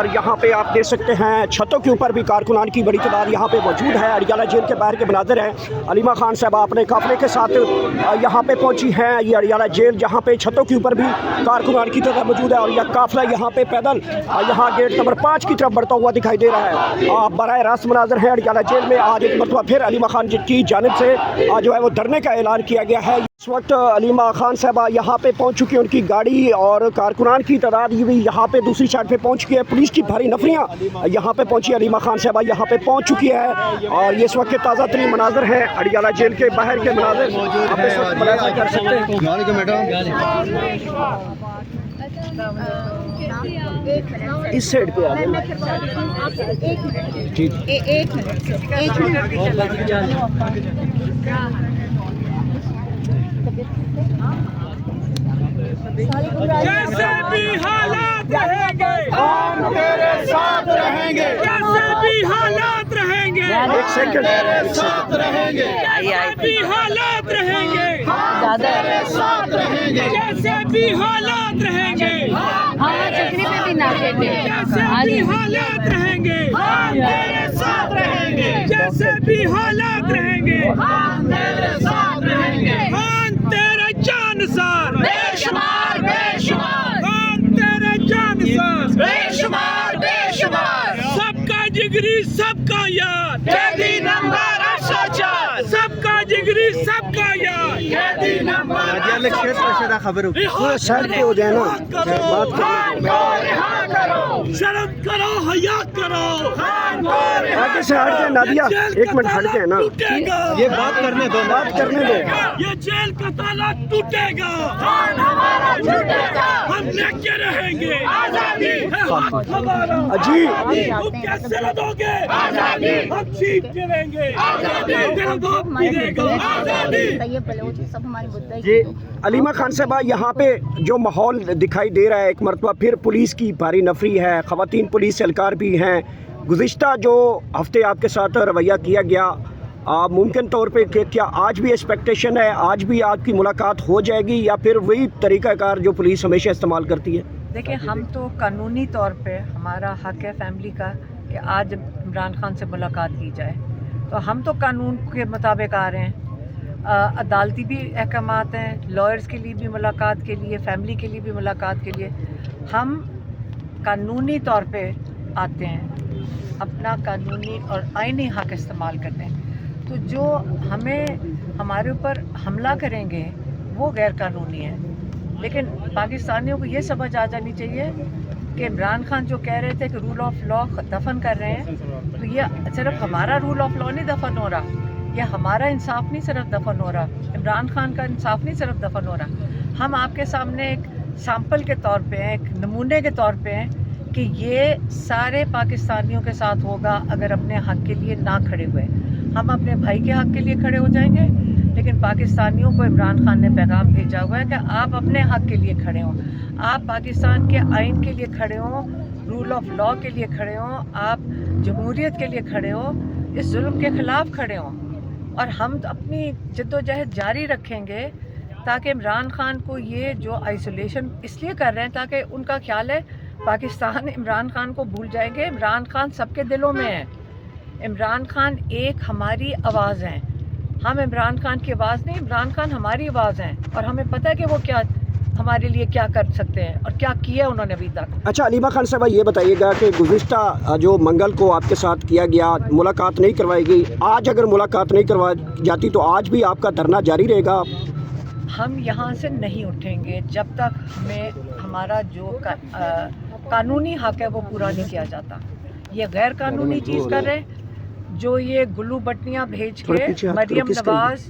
اور یہاں پہ آپ دیکھ سکتے ہیں چھتوں کے اوپر بھی کارکنان کی بڑی تعداد یہاں پہ موجود ہے۔ اڈیالہ جیل کے باہر کے مناظر ہیں، علیمہ خان صاحبہ اپنے قافلے کے ساتھ یہاں پہ پہنچی ہیں۔ یہ اڈیالہ جیل جہاں پہ چھتوں کے اوپر بھی کارکنان کی تعداد موجود ہے، اور یہ قافلہ یہاں پہ پیدل یہاں گیٹ نمبر 5 کی طرف بڑھتا ہوا دکھائی دے رہا ہے۔ براہ راست مناظر ہیں اڈیالہ جیل میں۔ آج ایک مرتبہ پھر علیمہ خان کی جانب سے جو ہے وہ دھرنے کا اعلان کیا گیا ہے۔ اس وقت علیمہ خان صاحبہ یہاں پہ پہنچ چکی ہیں، ان کی گاڑی اور کارکنان کی تعداد بھی یہاں پہ دوسری سائڈ پہ پہنچ چکی ہے۔ پولیس کی بھاری نفریاں یہاں پہ پہنچی، علیمہ خان صاحبہ یہاں پہ پہنچ چکی ہے، اور یہ اس وقت کے تازہ ترین مناظر ہیں اڈیالہ جیل کے باہر کے مناظر آپ اس وقت ملاحظہ کر سکتے ہیں۔ اس سائڈ پہ آ جیسے بھی حالات رہیں گے ہم تیرے ساتھ رہیں گے، جیسے بھی حالات رہیں گے ایک سیکنڈ تیرے ساتھ رہیں گے، جیسے بھی حالات رہیں گے ہم تیرے ساتھ رہیں گے، جیسے بھی حالات رہیں گے چکری پہ بھی نہ جیسے بھی حالات رہیں گے ہم تیرے ساتھ رہیں گے، جیسے بھی حالات رہیں گے ہم تیرے ساتھ رہیں گے، خان تیرے جانسار بے شمار بے شمار، خان تیرے جانسار بے شمار بے شمار، سب کا جگری سب کا یار قیدی نمبر 804، سب کا جگری سب کا یار قیدی نمبر 804، سائڈ پہ ہو جائے نا بات خان کو رہا کرو، شرم کرو حیا کرو خان کو رہا آگے سے ہٹ کے نادیہ ایک منٹ ہٹ کے نا ٹوٹے گا یہ بات کرنے دو یہ جیل کا تالا ٹوٹے گا خان ہمارا چھوٹے گا، ہم لے کے رہیں گے آزادی ہے ہاتھ ہمارا جی تم کیسے لڑو گے آزادی، ہم جیت کے رہیں گے آزادی، تیرا باپ ملے گا جی علیمہ خان صاحبہ یہاں پہ جو ماحول دکھائی دے رہا ہے، ایک مرتبہ پھر پولیس کی بھاری نفری ہے، خواتین پولیس اہلکار بھی ہیں۔ گزشتہ جو ہفتے آپ کے ساتھ رویہ کیا گیا، ممکن طور پہ کہ کیا آج بھی ایکسپیکٹیشن ہے، آج بھی آپ کی ملاقات ہو جائے گی، یا پھر وہی طریقہ کار جو پولیس ہمیشہ استعمال کرتی ہے؟ دیکھیں، ہم تو قانونی طور پہ ہمارا حق ہے فیملی کا کہ آج عمران خان سے ملاقات کی جائے، تو ہم تو قانون کے مطابق آ رہے ہیں۔ عدالتی بھی احکامات ہیں، لائرز کے لیے بھی ملاقات کے لیے، فیملی کے لیے بھی ملاقات کے لیے ہم قانونی طور پہ آتے ہیں، اپنا قانونی اور آئینی حق استعمال کرتے ہیں۔ تو جو ہمیں ہمارے اوپر حملہ کریں گے وہ غیر قانونی ہے، لیکن پاکستانیوں کو یہ سمجھ آ جانی چاہیے کہ عمران خان جو کہہ رہے تھے کہ رول آف لا دفن کر رہے ہیں، تو یہ صرف ہمارا رول آف لا نہیں دفن ہو رہا، یہ ہمارا انصاف نہیں صرف دفن ہو رہا، عمران خان کا انصاف نہیں صرف دفن ہو رہا، ہم آپ کے سامنے ایک سیمپل کے طور پہ ہیں، ایک نمونے کے طور پہ ہیں کہ یہ سارے پاکستانیوں کے ساتھ ہوگا اگر اپنے حق کے لیے نہ کھڑے ہوئے۔ ہم اپنے بھائی کے حق کے لیے کھڑے ہو جائیں گے، لیکن پاکستانیوں کو عمران خان نے پیغام بھیجا ہوا ہے کہ آپ اپنے حق کے لیے کھڑے ہوں، آپ پاکستان کے آئین کے لیے کھڑے ہوں، رول آف لا کے لیے کھڑے ہوں، آپ جمہوریت کے لیے کھڑے ہوں، اس ظلم کے خلاف کھڑے ہوں، اور ہم اپنی جد و جہد جاری رکھیں گے تاکہ عمران خان کو یہ جو آئسولیشن اس لیے کر رہے ہیں تاکہ ان کا خیال ہے پاکستان عمران خان کو بھول جائیں گے۔ عمران خان سب کے دلوں میں ہے، عمران خان ایک ہماری آواز ہیں، ہم عمران خان کی آواز نہیں، عمران خان ہماری آواز ہیں، اور ہمیں پتہ ہے کہ وہ کیا ہمارے لیے کیا کر سکتے ہیں اور کیا کیا انہوں نے ابھی تک۔ اچھا علیمہ خان صاحبہ یہ بتائیے گا کہ گزشتہ جو منگل کو آپ کے ساتھ کیا گیا ملاقات نہیں کروائی گئی، آج اگر ملاقات نہیں کروائی جاتی تو آج بھی آپ کا دھرنا جاری رہے گا؟ ہم یہاں سے نہیں اٹھیں گے جب تک ہمیں ہمارا جو قانونی حق ہے وہ پورا نہیں کیا جاتا۔ یہ غیر قانونی چیز کر رہے ہیں، جو یہ گلو بٹنیاں بھیج کے مریم نواز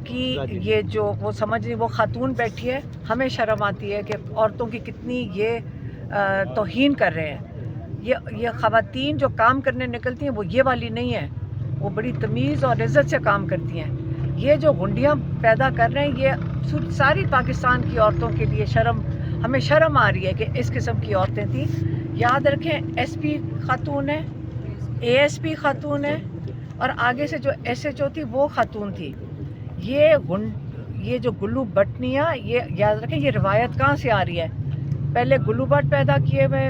کی یہ جو وہ سمجھ رہی وہ خاتون بیٹھی ہے، ہمیں شرم آتی ہے کہ عورتوں کی کتنی یہ توہین کر رہے ہیں۔ یہ خواتین جو کام کرنے نکلتی ہیں وہ یہ والی نہیں ہیں، وہ بڑی تمیز اور عزت سے کام کرتی ہیں۔ یہ جو گھنڈیاں پیدا کر رہے ہیں یہ ساری پاکستان کی عورتوں کے لیے ہمیں شرم آ رہی ہے کہ اس قسم کی عورتیں تھیں۔ یاد رکھیں ایس پی خاتون ہے، اے ایس پی خاتون ہے، اور آگے سے جو ایس ایچ او تھی وہ خاتون تھی۔ یہ جو گلو بٹنیاں، یہ یاد رکھیں یہ روایت کہاں سے آ رہی ہے؟ پہلے گلو بٹ پیدا کیے ہوئے